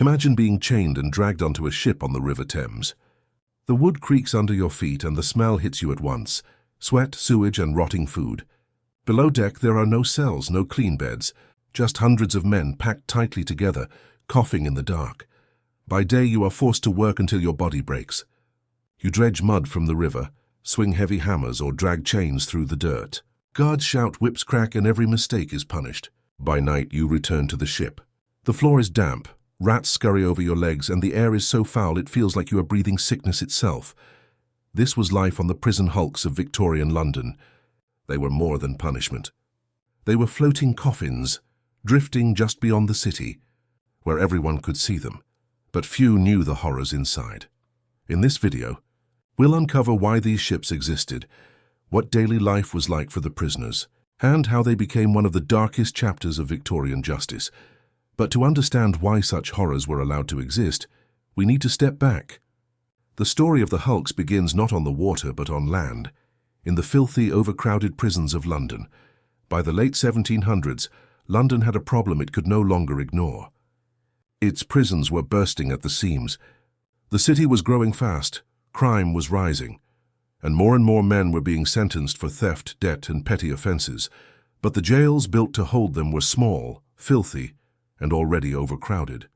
Imagine being chained and dragged onto a ship on the River Thames. The wood creaks under your feet and the smell hits you at once. Sweat, sewage and rotting food. Below deck there are no cells, no clean beds, just hundreds of men packed tightly together, coughing in the dark. By day you are forced to work until your body breaks. You dredge mud from the river, swing heavy hammers or drag chains through the dirt. Guards shout, whips crack, and every mistake is punished. By night you return to the ship. The floor is damp, rats scurry over your legs, and the air is so foul it feels like you are breathing sickness itself. This was life on the prison hulks of Victorian London. They were more than punishment. They were floating coffins, drifting just beyond the city, where everyone could see them, but few knew the horrors inside. In this video, we'll uncover why these ships existed, what daily life was like for the prisoners, and how they became one of the darkest chapters of Victorian justice. But to understand why such horrors were allowed to exist, we need to step back. The story of the hulks begins not on the water but on land, in the filthy, overcrowded prisons of London. By the late 1700s, London had a problem it could no longer ignore. Its prisons were bursting at the seams. The city was growing fast, crime was rising, and more men were being sentenced for theft, debt, and petty offenses. But the jails built to hold them were small, filthy, and already overcrowded.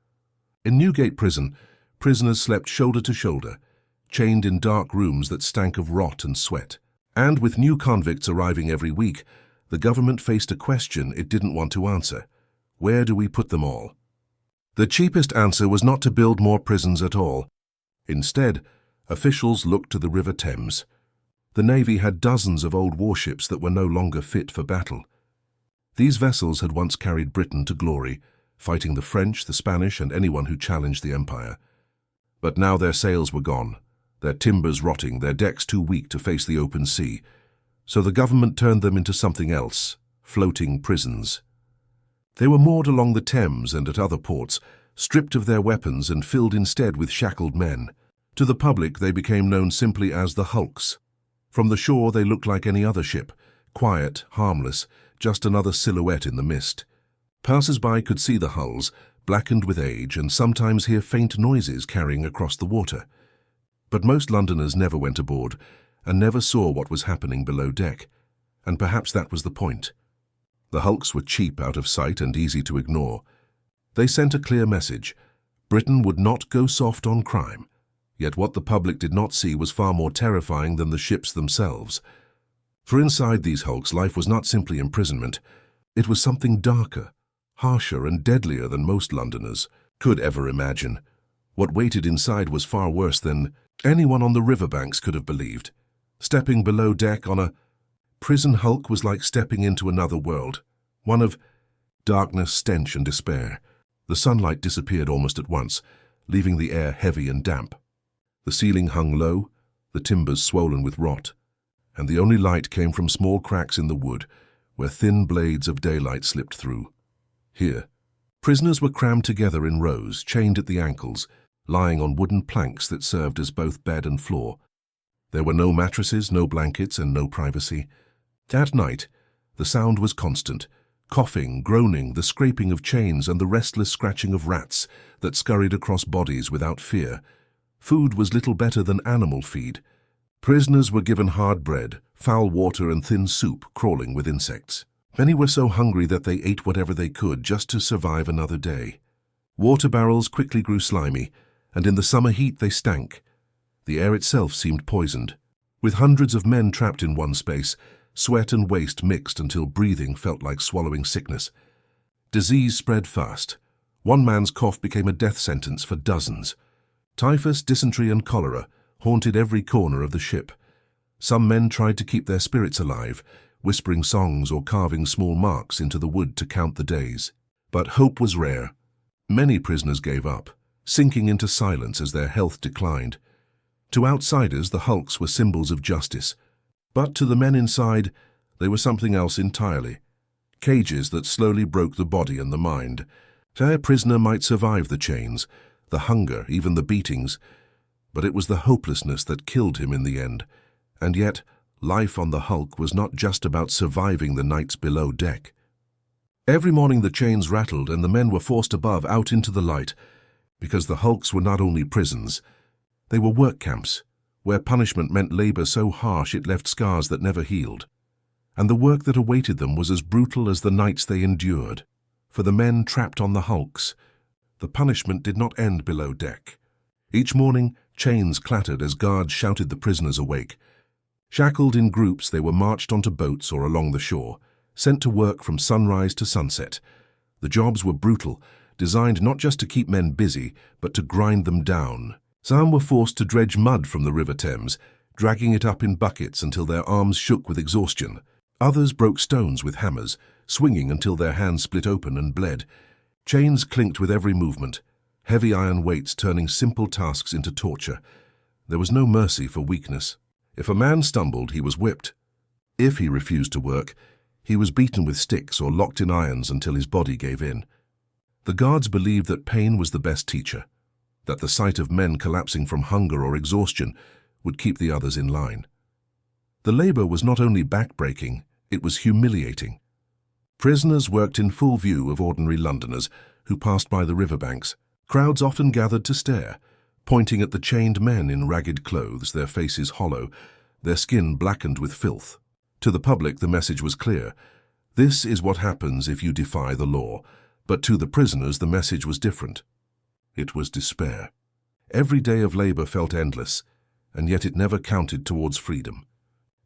In Newgate Prison, prisoners slept shoulder to shoulder, chained in dark rooms that stank of rot and sweat. And with new convicts arriving every week, the government faced a question it didn't want to answer. Where do we put them all? The cheapest answer was not to build more prisons at all. Instead, officials looked to the River Thames. The Navy had dozens of old warships that were no longer fit for battle. These vessels had once carried Britain to glory, fighting the French, the Spanish, and anyone who challenged the empire. But now their sails were gone, their timbers rotting, their decks too weak to face the open sea. So the government turned them into something else, floating prisons. They were moored along the Thames and at other ports, stripped of their weapons and filled instead with shackled men. To the public, they became known simply as the hulks. From the shore, they looked like any other ship, quiet, harmless, just another silhouette in the mist. Passers-by could see the hulls, blackened with age, and sometimes hear faint noises carrying across the water. But most Londoners never went aboard and never saw what was happening below deck, and perhaps that was the point. The hulks were cheap, out of sight, and easy to ignore. They sent a clear message. Britain would not go soft on crime. Yet what the public did not see was far more terrifying than the ships themselves. For inside these hulks, life was not simply imprisonment. It was something darker, harsher and deadlier than most Londoners could ever imagine. What waited inside was far worse than anyone on the riverbanks could have believed. Stepping below deck on a prison hulk was like stepping into another world, one of darkness, stench, and despair. The sunlight disappeared almost at once, leaving the air heavy and damp. The ceiling hung low, the timbers swollen with rot, and the only light came from small cracks in the wood, where thin blades of daylight slipped through. Here, prisoners were crammed together in rows, chained at the ankles, lying on wooden planks that served as both bed and floor. There were no mattresses, no blankets, and no privacy. At night, the sound was constant, coughing, groaning, the scraping of chains, and the restless scratching of rats that scurried across bodies without fear. Food was little better than animal feed. Prisoners were given hard bread, foul water, and thin soup crawling with insects. Many were so hungry that they ate whatever they could just to survive another day. Water barrels quickly grew slimy, and in the summer heat they stank. The air itself seemed poisoned. With hundreds of men trapped in one space, sweat and waste mixed until breathing felt like swallowing sickness. Disease spread fast. One man's cough became a death sentence for dozens. Typhus, dysentery, and cholera haunted every corner of the ship. Some men tried to keep their spirits alive, whispering songs or carving small marks into the wood to count the days. But hope was rare. Many prisoners gave up, sinking into silence as their health declined. To outsiders, the hulks were symbols of justice. But to the men inside, they were something else entirely. Cages that slowly broke the body and the mind. A prisoner might survive the chains, the hunger, even the beatings, but it was the hopelessness that killed him in the end. And yet, life on the hulk was not just about surviving the nights below deck. Every morning the chains rattled and the men were forced above, out into the light. because the hulks were not only prisons, they were work camps, where punishment meant labor so harsh it left scars that never healed. And the work that awaited them was as brutal as the nights they endured. For the men trapped on the hulks, the punishment did not end below deck. Each morning, chains clattered as guards shouted the prisoners awake. Shackled in groups, they were marched onto boats or along the shore, sent to work from sunrise to sunset. The jobs were brutal, designed not just to keep men busy, but to grind them down. Some were forced to dredge mud from the River Thames, dragging it up in buckets until their arms shook with exhaustion. Others broke stones with hammers, swinging until their hands split open and bled. Chains clinked with every movement, heavy iron weights turning simple tasks into torture. There was no mercy for weakness. If a man stumbled, he was whipped. If he refused to work, he was beaten with sticks or locked in irons until his body gave in. The guards believed that pain was the best teacher, that the sight of men collapsing from hunger or exhaustion would keep the others in line. The labor was not only back-breaking, it was humiliating. Prisoners worked in full view of ordinary Londoners who passed by the riverbanks. Crowds often gathered to stare, pointing at the chained men in ragged clothes, their faces hollow, their skin blackened with filth. To the public, the message was clear. This is what happens if you defy the law. But to the prisoners, the message was different. It was despair. Every day of labor felt endless, and yet it never counted towards freedom.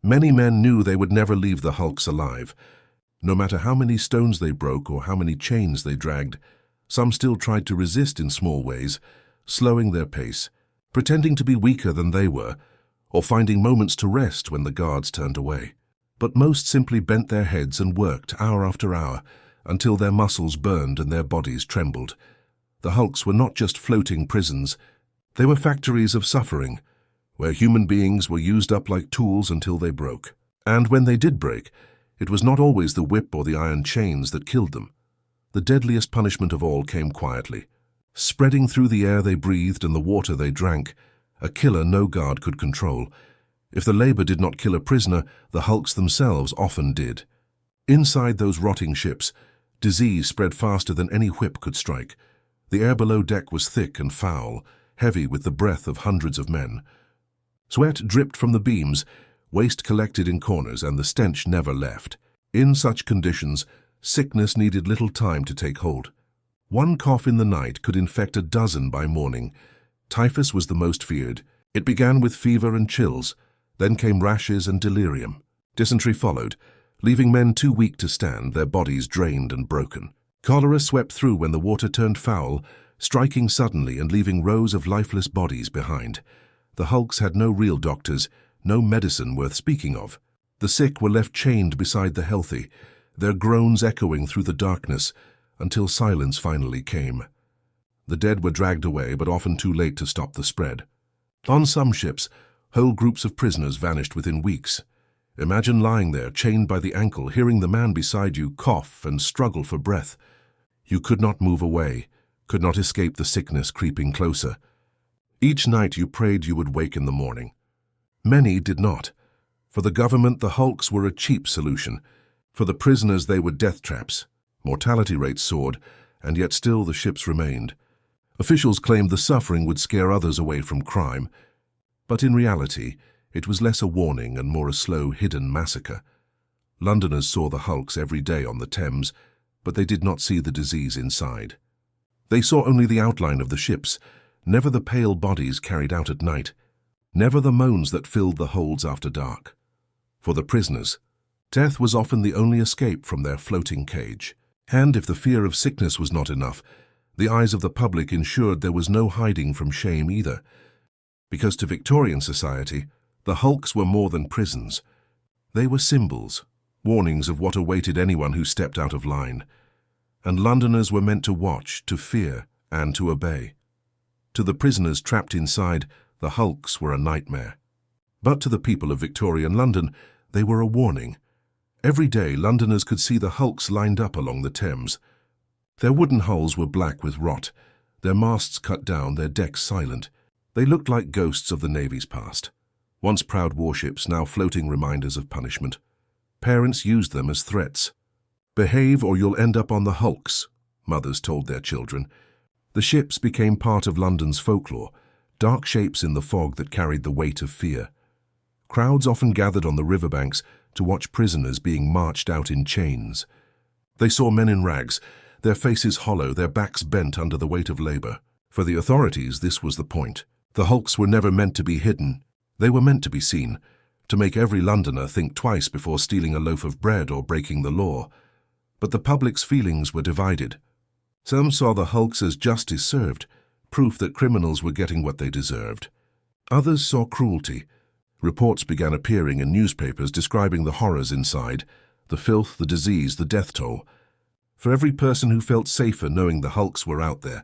Many men knew they would never leave the hulks alive. No matter how many stones they broke or how many chains they dragged, some still tried to resist in small ways, slowing their pace, pretending to be weaker than they were, or finding moments to rest when the guards turned away. But most simply bent their heads and worked hour after hour, until their muscles burned and their bodies trembled. The hulks were not just floating prisons, they were factories of suffering, where human beings were used up like tools until they broke. And when they did break, it was not always the whip or the iron chains that killed them. The deadliest punishment of all came quietly. Spreading through the air they breathed and the water they drank, a killer no guard could control. If the labor did not kill a prisoner, the hulks themselves often did. Inside those rotting ships, disease spread faster than any whip could strike. The air below deck was thick and foul, heavy with the breath of hundreds of men. Sweat dripped from the beams, waste collected in corners, and the stench never left. In such conditions, sickness needed little time to take hold. One cough in the night could infect a dozen by morning. Typhus was the most feared. It began with fever and chills, then came rashes and delirium. Dysentery followed, leaving men too weak to stand, their bodies drained and broken. Cholera swept through when the water turned foul, striking suddenly and leaving rows of lifeless bodies behind. The hulks had no real doctors, no medicine worth speaking of. The sick were left chained beside the healthy, their groans echoing through the darkness, until silence finally came. The dead were dragged away, but often too late to stop the spread. On some ships, whole groups of prisoners vanished within weeks. Imagine lying there, chained by the ankle, hearing the man beside you cough and struggle for breath. You could not move away, could not escape the sickness creeping closer. Each night you prayed you would wake in the morning. Many did not. For the government, the hulks were a cheap solution. For the prisoners, they were death traps. Mortality rates soared, and yet still the ships remained. Officials claimed the suffering would scare others away from crime. But in reality, it was less a warning and more a slow, hidden massacre. Londoners saw the hulks every day on the Thames, but they did not see the disease inside. They saw only the outline of the ships, never the pale bodies carried out at night, never the moans that filled the holds after dark. For the prisoners, death was often the only escape from their floating cage. And if the fear of sickness was not enough, the eyes of the public ensured there was no hiding from shame either. Because to Victorian society, the hulks were more than prisons. They were symbols, warnings of what awaited anyone who stepped out of line. And Londoners were meant to watch, to fear, and to obey. To the prisoners trapped inside, the hulks were a nightmare. But to the people of Victorian London, they were a warning. Every day, Londoners could see the hulks lined up along the Thames. Their wooden hulls were black with rot, their masts cut down, their decks silent. They looked like ghosts of the Navy's past. Once proud warships, now floating reminders of punishment. Parents used them as threats. "Behave or you'll end up on the hulks," mothers told their children. The ships became part of London's folklore, dark shapes in the fog that carried the weight of fear. Crowds often gathered on the riverbanks to watch prisoners being marched out in chains. They saw men in rags, their faces hollow, their backs bent under the weight of labor. For the authorities, this was the point. The hulks were never meant to be hidden. They were meant to be seen, to make every Londoner think twice before stealing a loaf of bread or breaking the law. But the public's feelings were divided. Some saw the hulks as justice served, proof that criminals were getting what they deserved. Others saw cruelty. Reports began appearing in newspapers describing the horrors inside, the filth, the disease, the death toll. For every person who felt safer knowing the hulks were out there,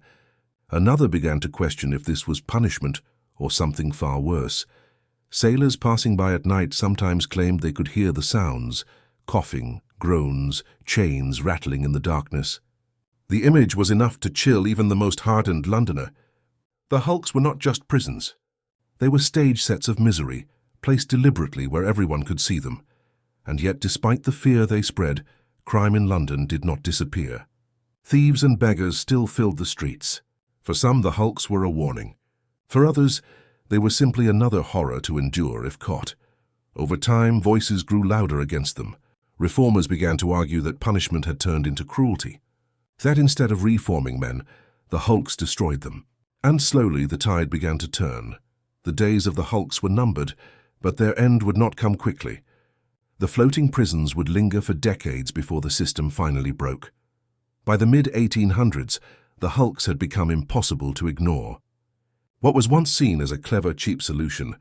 another began to question if this was punishment or something far worse. Sailors passing by at night sometimes claimed they could hear the sounds, coughing, groans, chains rattling in the darkness. The image was enough to chill even the most hardened Londoner. The hulks were not just prisons. They were stage sets of misery, placed deliberately where everyone could see them. And yet, despite the fear they spread, crime in London did not disappear. Thieves and beggars still filled the streets. For some, the hulks were a warning. For others, they were simply another horror to endure if caught. Over time, voices grew louder against them. Reformers began to argue that punishment had turned into cruelty. That instead of reforming men, the hulks destroyed them. And slowly the tide began to turn. The days of the hulks were numbered, but their end would not come quickly. The floating prisons would linger for decades before the system finally broke. By the mid-1800s, the hulks had become impossible to ignore. What was once seen as a clever, cheap solution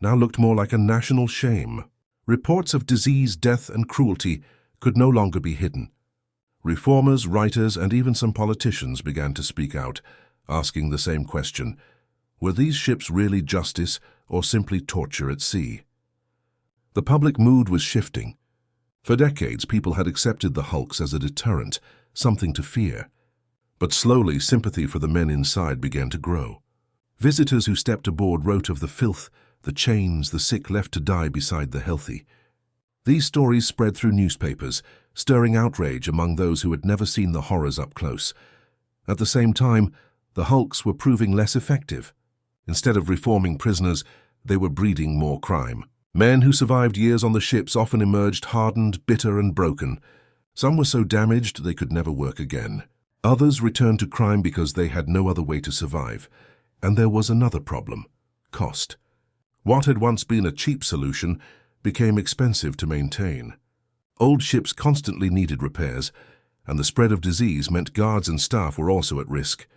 now looked more like a national shame. Reports of disease, death, and cruelty could no longer be hidden. Reformers, writers, and even some politicians began to speak out, asking the same question: were these ships really justice or simply torture at sea? The public mood was shifting. For decades, people had accepted the hulks as a deterrent, something to fear. But slowly, sympathy for the men inside began to grow. Visitors who stepped aboard wrote of the filth, the chains, the sick left to die beside the healthy. These stories spread through newspapers, stirring outrage among those who had never seen the horrors up close. At the same time, the hulks were proving less effective. Instead of reforming prisoners, they were breeding more crime. Men who survived years on the ships often emerged hardened, bitter, and broken. Some were so damaged they could never work again. Others returned to crime because they had no other way to survive. And there was another problem: cost. What had once been a cheap solution became expensive to maintain. Old ships constantly needed repairs, and the spread of disease meant guards and staff were also at risk.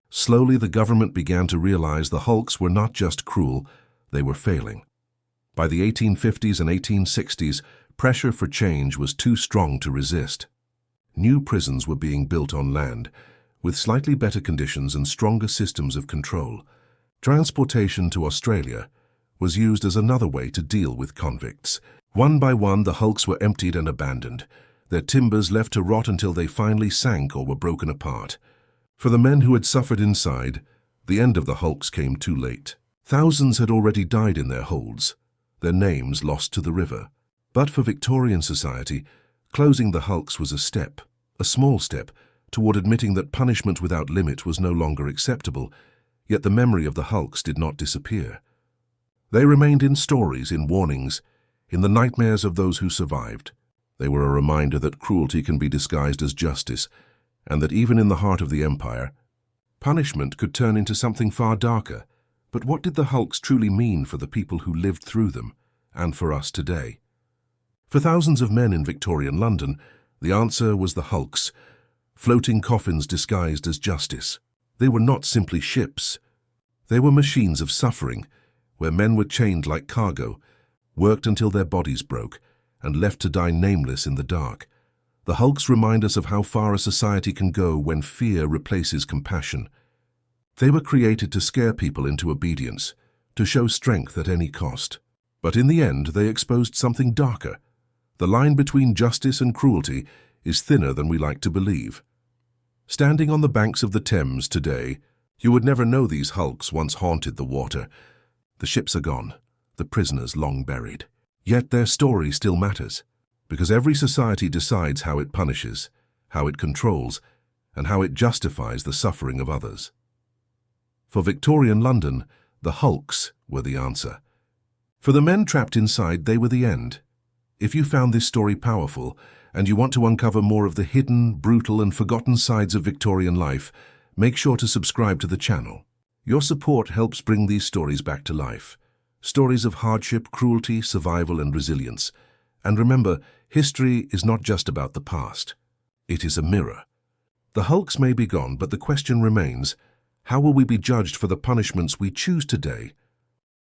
Slowly, the government began to realize the hulks were not just cruel, they were failing. By the 1850s and 1860s, pressure for change was too strong to resist. New prisons were being built on land, with slightly better conditions and stronger systems of control. Transportation to Australia was used as another way to deal with convicts. One by one, the hulks were emptied and abandoned, their timbers left to rot until they finally sank or were broken apart. For the men who had suffered inside, the end of the hulks came too late. Thousands had already died in their holds, their names lost to the river. But for Victorian society, closing the hulks was a small step, toward admitting that punishment without limit was no longer acceptable, yet the memory of the hulks did not disappear. They remained in stories, in warnings, in the nightmares of those who survived. They were a reminder that cruelty can be disguised as justice, and that even in the heart of the empire, punishment could turn into something far darker. But what did the hulks truly mean for the people who lived through them, and for us today? For thousands of men in Victorian London, the answer was the hulks, floating coffins disguised as justice. They were not simply ships. They were machines of suffering, where men were chained like cargo, worked until their bodies broke, and left to die nameless in the dark. The hulks remind us of how far a society can go when fear replaces compassion. They were created to scare people into obedience, to show strength at any cost. But in the end, they exposed something darker. The line between justice and cruelty is thinner than we like to believe. Standing on the banks of the Thames today, you would never know these hulks once haunted the water. The ships are gone, the prisoners long buried. Yet their story still matters, because every society decides how it punishes, how it controls, and how it justifies the suffering of others. For Victorian London, the hulks were the answer. For the men trapped inside, they were the end. If you found this story powerful, and you want to uncover more of the hidden, brutal and forgotten sides of Victorian life, make sure to subscribe to the channel. Your support helps bring these stories back to life. Stories of hardship, cruelty, survival and resilience. And remember, history is not just about the past. It is a mirror. The hulks may be gone, but the question remains, how will we be judged for the punishments we choose today?